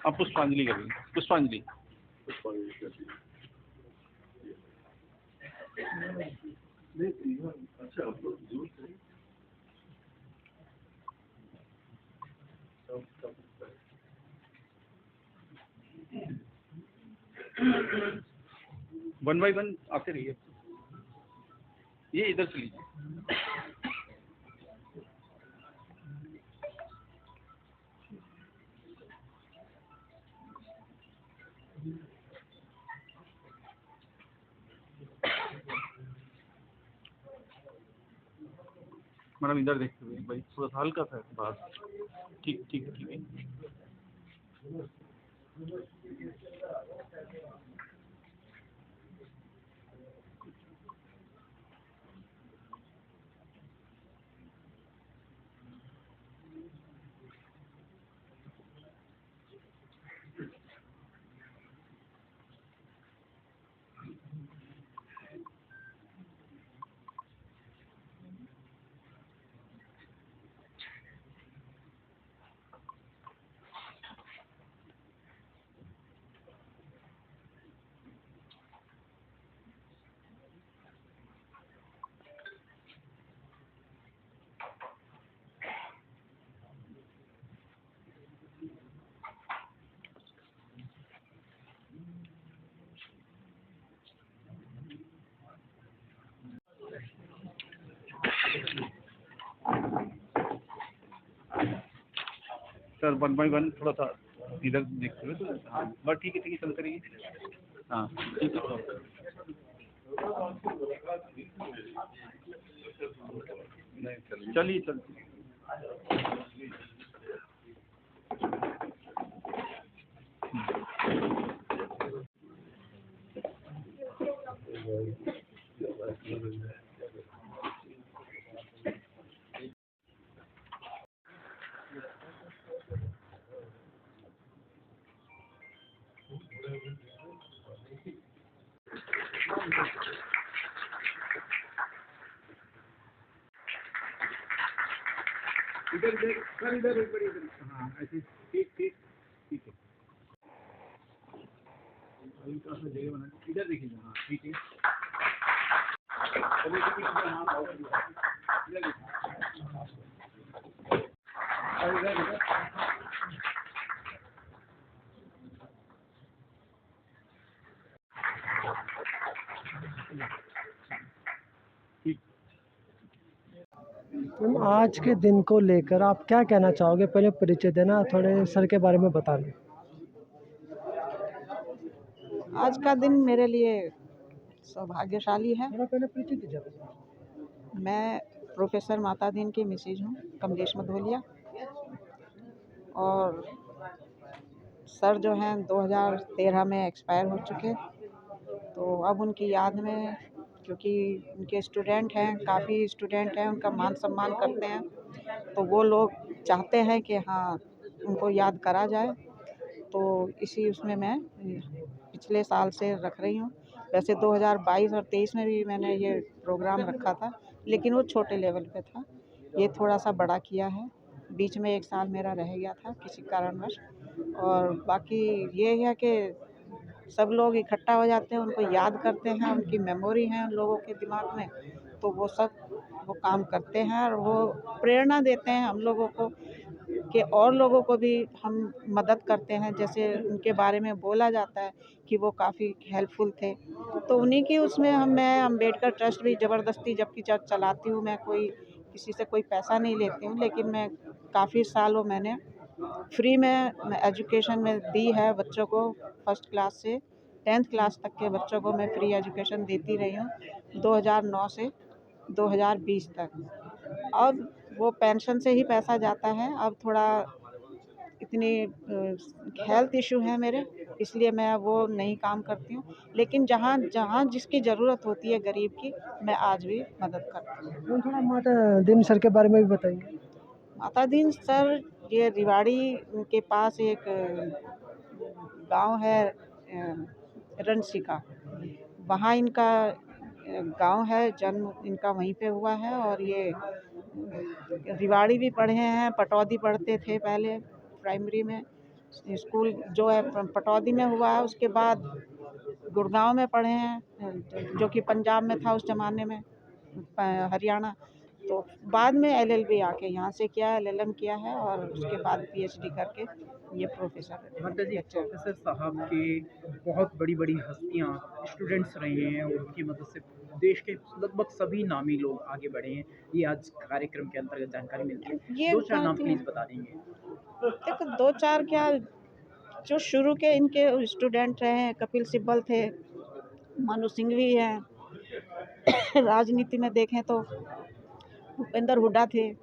आप पुष्पांजलि करेंगे, पुष्पांजलि। अच्छा, वन बाई वन आते रहिए, ये इधर से लीजिए। मैडम इधर देखते हुए भाई, थोड़ा सा हल्का सा बस। ठीक ठीक ठीक है। सर वन बाई वन थोड़ा सा इधर देखते हुए, तो हाँ बस ठीक है चल करिए। हाँ ठीक है, नहीं चलिए चलिए। इधर सर, इधर एक बार इधर, हाँ ऐसे ठीक ठीक ठीक है। हल्का सा जगह बना, इधर देखिए, हाँ ठीक है। चलिए ठीक है, हाँ इधर देखिए, इधर इधर ठीक। मैम आज के दिन को लेकर आप क्या कहना चाहोगे? पहले परिचय देना, थोड़े सर के बारे में बता दें। आज का दिन मेरे लिए सौभाग्यशाली है। थोड़ा पहले परिचय दीजिए। मैं प्रोफेसर माता दीन की मिसेज हूँ, कमलेश मधोलिया। और सर जो हैं 2013 में एक्सपायर हो चुके, तो अब उनकी याद में, क्योंकि उनके स्टूडेंट हैं, काफ़ी स्टूडेंट हैं, उनका मान सम्मान करते हैं, तो वो लोग चाहते हैं कि हाँ उनको याद करा जाए। तो इसी उसमें मैं पिछले साल से रख रही हूँ। वैसे 2022 और 23 में भी मैंने ये प्रोग्राम रखा था, लेकिन वो छोटे लेवल पे था। ये थोड़ा सा बड़ा किया है। बीच में एक साल मेरा रह गया था किसी कारणवश। और बाकी ये है कि सब लोग इकट्ठा हो जाते हैं, उनको याद करते हैं, उनकी मेमोरी है उन लोगों के दिमाग में, तो वो काम करते हैं और वो प्रेरणा देते हैं हम लोगों को कि और लोगों को भी हम मदद करते हैं। जैसे उनके बारे में बोला जाता है कि वो काफ़ी हेल्पफुल थे, तो उन्हीं की उसमें मैं अम्बेडकर ट्रस्ट भी ज़बरदस्ती जबकि चलाती हूँ। मैं कोई किसी से कोई पैसा नहीं लेती हूँ, लेकिन मैं काफ़ी सालों मैंने फ्री में एजुकेशन में दी है बच्चों को। फर्स्ट क्लास से 10th क्लास तक के बच्चों को मैं फ्री एजुकेशन देती रही हूँ 2009 से 2020 तक। अब वो पेंशन से ही पैसा जाता है। अब थोड़ा इतनी हेल्थ इशू है मेरे, इसलिए मैं वो नहीं काम करती हूँ। लेकिन जहाँ जहाँ जिसकी ज़रूरत होती है गरीब की, मैं आज भी मदद करती हूँ। मैम थोड़ा माता दीन सर के बारे में भी बताइए। माता दीन सर ये रिवाड़ी के पास एक गांव है, रनसिका, वहाँ इनका गांव है, जन्म इनका वहीं पे हुआ है। और ये रिवाड़ी भी पढ़े हैं, पटौदी पढ़ते थे पहले प्राइमरी में, स्कूल जो है पटौदी में हुआ है, उसके बाद गुड़गांव में पढ़े हैं जो कि पंजाब में था उस ज़माने में, हरियाणा। तो बाद में एलएलबी आके यहाँ से किया, एलएलएम किया है और उसके बाद पीएचडी करके ये प्रोफेसर माता जी, लेक्चर। प्रोफेसर साहब के बहुत बड़ी बड़ी हस्तियाँ स्टूडेंट्स रहे हैं और उनकी मदद से देश के लगभग सभी नामी लोग आगे बढ़े हैं, ये आज कार्यक्रम के अंतर्गत जानकारी मिलती है। ये 2-4 नाम बात है। प्लीज़ बता देंगे। देखो 2-4 क्या, जो शुरू के इनके स्टूडेंट रहे हैं, कपिल सिब्बल थे, मनु सिंघवी हैं, राजनीति में देखें तो भूपेंद्र हुड्डा थे,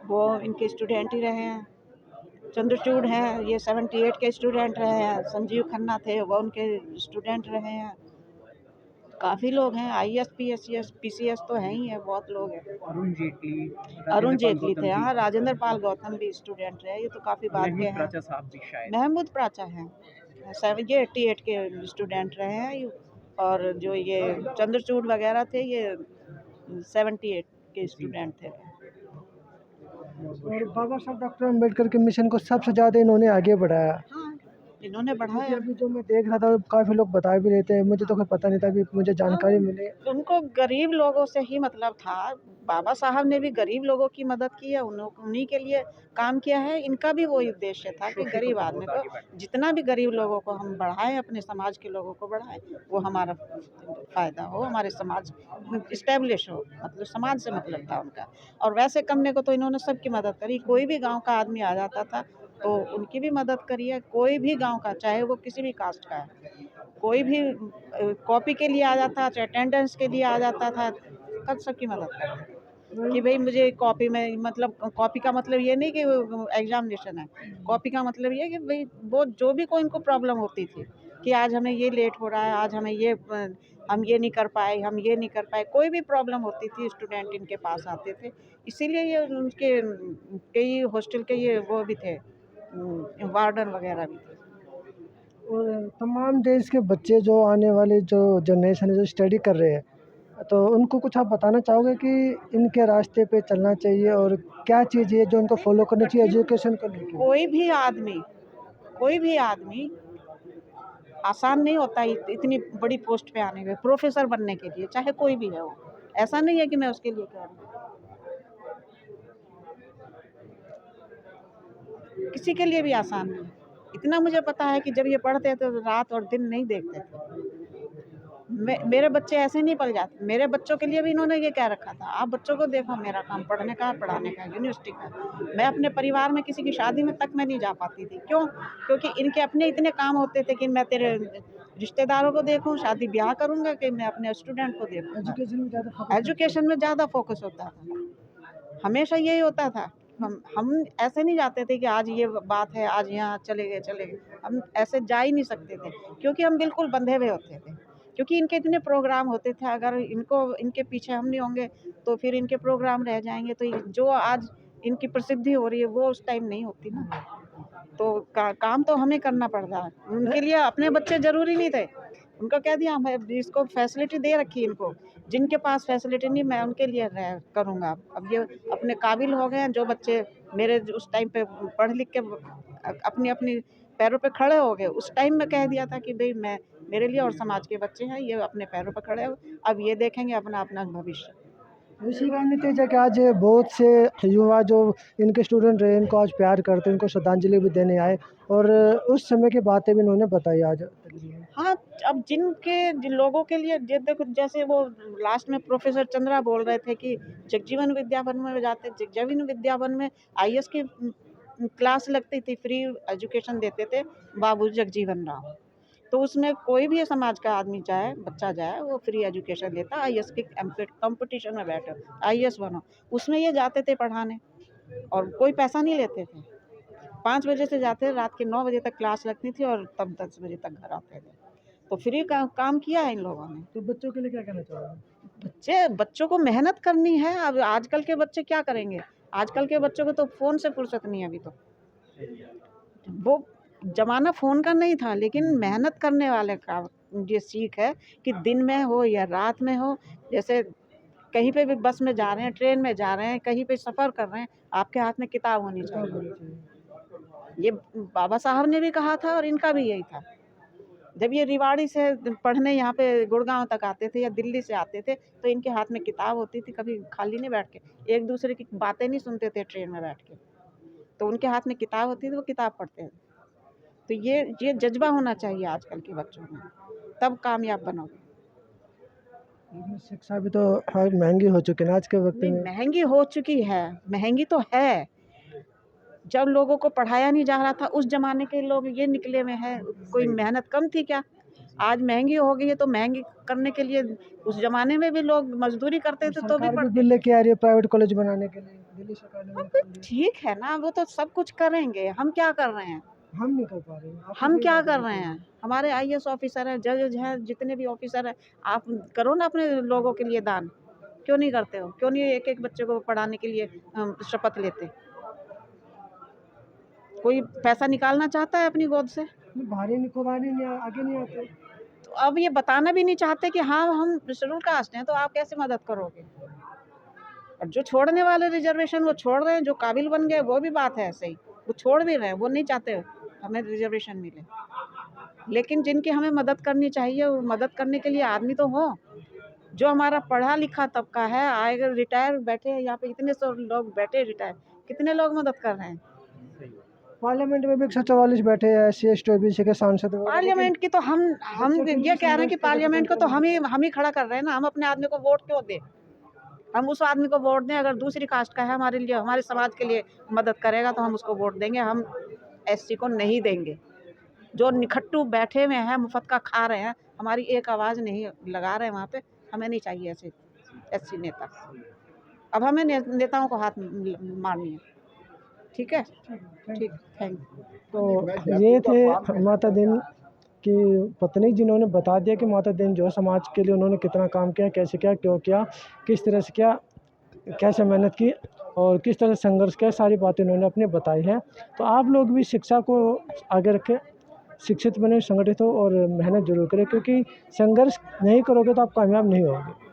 वो इनके स्टूडेंट ही रहे हैं। चंद्रचूड़ हैं, ये 78 के स्टूडेंट रहे हैं। संजीव खन्ना थे, वो उनके स्टूडेंट रहे हैं। काफ़ी लोग हैं, आईएएस पीएस पीसीएस तो हैं ही है, बहुत लोग हैं। अरुण जेटली थे, हाँ, राजेंद्र पाल गौतम भी स्टूडेंट रहे, ये तो काफ़ी बाद के हैं। प्राचा साहब भी शायद। महमूद प्राचा हैं, 88 के स्टूडेंट रहे हैं। और जो ये चंद्रचूड़ वगैरह थे, ये 78 के स्टूडेंट थे। और बाबा साहब डॉक्टर अम्बेडकर के मिशन को सबसे ज़्यादा इन्होंने आगे बढ़ाया। हाँ, इन्होंने क्योंकि बढ़ाया। अभी जो मैं देख रहा था काफ़ी लोग बता भी रहे थे, मुझे तो कोई पता नहीं था, अभी मुझे जानकारी मिली। उनको गरीब लोगों से ही मतलब था। बाबा साहब ने भी गरीब लोगों की मदद की है, उन्हीं के लिए काम किया है। इनका भी वही उद्देश्य था कि गरीब आदमी को, जितना भी गरीब लोगों को हम बढ़ाएं, अपने समाज के लोगों को बढ़ाएं, वो हमारा फ़ायदा हो, हमारे समाज इस्टेब्लिश हो, मतलब समाज से मतलब था उनका। और वैसे करने को तो इन्होंने सबकी मदद करी। कोई भी गाँव का आदमी आ जाता था तो उनकी भी मदद करी है। कोई भी गाँव का, चाहे वो किसी भी कास्ट का है, कोई भी कॉपी के लिए आ जाता, चाहे अटेंडेंस के लिए आ जाता था, कब सबकी मदद करते थे कि भाई मुझे कॉपी में, मतलब कॉपी का मतलब ये नहीं कि एग्जामिनेशन है। कॉपी का मतलब ये है कि भाई वो जो भी कोई इनको प्रॉब्लम होती थी कि आज हमें ये लेट हो रहा है, आज हमें ये हम ये नहीं कर पाए, हम ये नहीं कर पाए, कोई भी प्रॉब्लम होती थी, स्टूडेंट इनके पास आते थे। इसीलिए ये उनके कई हॉस्टल के ये वो भी थे, वार्डन वगैरह भी थे। और तमाम देश के बच्चे जो आने वाले जो जनरेशन है, जो स्टडी कर रहे हैं, तो उनको कुछ आप बताना चाहोगे कि इनके रास्ते पे चलना चाहिए और क्या चीज़ है जो उनको फॉलो करनी चाहिए एजुकेशन को लेके? कोई भी आदमी आसान नहीं होता इतनी बड़ी पोस्ट पे आने में, प्रोफेसर बनने के लिए, चाहे कोई भी है वो। ऐसा नहीं है कि मैं उसके लिए कह रही हूँ, किसी के लिए भी आसान नहीं है। इतना मुझे पता है कि जब ये पढ़ते थे तो रात और दिन नहीं देखते थे। मेरे बच्चे ऐसे नहीं पल जाते। मेरे बच्चों के लिए भी इन्होंने ये कह रखा था, आप बच्चों को देखो, मेरा काम पढ़ने का, पढ़ाने का, यूनिवर्सिटी का। मैं अपने परिवार में किसी की शादी में तक मैं नहीं जा पाती थी। क्यों? क्योंकि इनके अपने इतने काम होते थे कि मैं तेरे रिश्तेदारों को देखूं, शादी ब्याह करूंगा, कि मैं अपने स्टूडेंट को देखूं। एजुकेशन में ज़्यादा फोकस होता था, हमेशा यही होता था। हम ऐसे नहीं जाते थे कि आज ये बात है, आज यहाँ चले गए। हम ऐसे जा ही नहीं सकते थे, क्योंकि हम बिल्कुल बंधे हुए होते थे। क्योंकि इनके इतने प्रोग्राम होते थे, अगर इनके पीछे हम नहीं होंगे तो फिर इनके प्रोग्राम रह जाएंगे। तो जो आज इनकी प्रसिद्धि हो रही है वो उस टाइम नहीं होती ना। तो काम तो हमें करना पड़ता है। उनके लिए अपने बच्चे ज़रूरी नहीं थे। उनको कह दिया, मैं इसको फैसिलिटी दे रखी इनको, जिनके पास फैसिलिटी नहीं, मैं उनके लिए करूँगा। अब ये अपने काबिल हो गए हैं, जो बच्चे मेरे उस टाइम पे पढ़ लिख के अपनी अपनी पैरों पे खड़े हो गए। उस टाइम में कह दिया था कि भाई मैं, मेरे लिए और समाज के बच्चे हैं, ये अपने पैरों पे खड़े हो, अब ये देखेंगे अपना अपना भविष्य। इसी का नतीजा कि आज बहुत से युवा जो इनके स्टूडेंट रहे, इनको आज प्यार करते हैं, इनको श्रद्धांजलि भी देने आए और उस समय की बातें भी इन्होंने बताई आज। हाँ, अब जिन लोगों के लिए देखो, जैसे वो लास्ट में प्रोफेसर चंद्रा बोल रहे थे कि जगजीवन विद्यावन में जाते, जगजीवन विद्यावन में आईएएस की क्लास लगती थी, फ्री एजुकेशन देते थे बाबू जगजीवन राम। तो उसमें कोई भी समाज का आदमी जाए, बच्चा जाए, वो फ्री एजुकेशन लेता, आईएएस के कंपटीशन में बैठो, आईएएस बनो। उसमें ये जाते थे पढ़ाने और कोई पैसा नहीं लेते थे। 5 बजे से जाते, रात के 9 बजे तक क्लास लगती थी और तब 10 बजे तक घर आते थे। तो फ्री काम किया है इन लोगों ने। तो बच्चों के लिए क्या कहना चाहोगे? बच्चों को मेहनत करनी है। अब आजकल के बच्चे क्या करेंगे? आजकल के बच्चों को तो फ़ोन से फुर्सत नहीं है अभी तो। वो ज़माना फ़ोन का नहीं था, लेकिन मेहनत करने वाले का ये सीख है कि दिन में हो या रात में हो, जैसे कहीं पे भी बस में जा रहे हैं, ट्रेन में जा रहे हैं, कहीं पे सफ़र कर रहे हैं, आपके हाथ में किताब होनी चाहिए। ये बाबा साहब ने भी कहा था और इनका भी यही था। जब ये रिवाड़ी से पढ़ने यहाँ पे गुड़गांव तक आते थे या दिल्ली से आते थे, तो इनके हाथ में किताब होती थी, कभी खाली नहीं बैठ के, एक दूसरे की बातें नहीं सुनते थे ट्रेन में बैठ के, तो उनके हाथ में किताब होती थी, वो किताब पढ़ते थे। तो ये जज्बा होना चाहिए आजकल के बच्चों में, तब कामयाब बनोगे। लेकिन शिक्षा भी तो महंगी हो चुकी है ना आज के वक्त नहीं, में। महंगी हो चुकी है, महंगी तो है। जब लोगों को पढ़ाया नहीं जा रहा था, उस जमाने के लोग ये निकले में है, कोई मेहनत कम थी क्या? आज महंगी हो गई है, तो महंगी करने के लिए उस जमाने में भी लोग मजदूरी करते थे, तो भी सरकार भी पढ़ते बिल लेके आ रही है प्राइवेट कॉलेज बनाने के लिए, दिल्ली सरकार ने अब खोल दिया। ठीक है ना, वो तो सब कुछ करेंगे, हम क्या कर रहे हैं? हम नहीं कर पा रहे हैं, आपको हम सही क्या बात कर है। रहे हैं? हमारे आईएएस ऑफिसर हैं, जज हैं, जितने भी ऑफिसर हैं, आप करो ना अपने लोगों के लिए दान। क्यों नहीं करते हो? क्यों नहीं एक-एक बच्चे को पढ़ाने के लिए शपथ लेते? कोई पैसा निकालना चाहता है अपनी गोद से? भारी नहीं खुबारी नहीं आगे नहीं आते। तो अब ये बताना भी नहीं चाहते कि हाँ, हम शेड्यूल कास्ट हैं, तो आप कैसे मदद करोगे? और जो छोड़ने वाले रिजर्वेशन वो छोड़ रहे हैं, जो काबिल बन गए वो भी बात है सही, वो छोड़ भी रहे हैं, वो नहीं चाहते हमें रिजर्वेशन मिले। लेकिन जिनकी हमें मदद करनी चाहिए, वो मदद करने के लिए आदमी तो हो। जो हमारा पढ़ा लिखा तबका है, आएगा रिटायर बैठे हैं यहाँ पे, इतने सौ लोग बैठे रिटायर, कितने लोग मदद कर रहे हैं? पार्लियामेंट में भी 144 बैठे हैं SC ST OBC के सांसद वगैरह, पार्लियामेंट की तो हम बच्चे फिर ये भी कह रहे हैं कि संघर्ष कर पार्लियामेंट को तो रहे हम ही खड़ा कर रहे हैं ना, हम अपने आदमी को वोट क्यों दें? हम उस आदमी को वोट दें, अगर दूसरी कास्ट का है, हमारे लिए, हमारे समाज के लिए मदद करेगा तो हम उसको वोट देंगे, हम एससी को नहीं देंगे। जो निखट्टू बैठे हुए हैं, मुफ्त का खा रहे हैं, हमारी एक आवाज़ नहीं लगा रहे हैं वहाँ पे, हमें नहीं चाहिए ऐसे एससी नेता। अब हमें नेताओं को हाथ मारनी है। ठीक है, ठीक, थैंक यू। तो ये थे माता दिन की पत्नी, जिन्होंने बता दिया कि माता दिन जो है समाज के लिए उन्होंने कितना काम किया, कैसे किया, क्यों किया, किस तरह से किया, कैसे मेहनत की और किस तरह से संघर्ष किया, सारी बातें उन्होंने अपनी बताई हैं। तो आप लोग भी शिक्षा को आगे रखें, शिक्षित बने, संगठित हो और मेहनत जरूर करें, क्योंकि संघर्ष नहीं करोगे तो आप कामयाब नहीं होगे।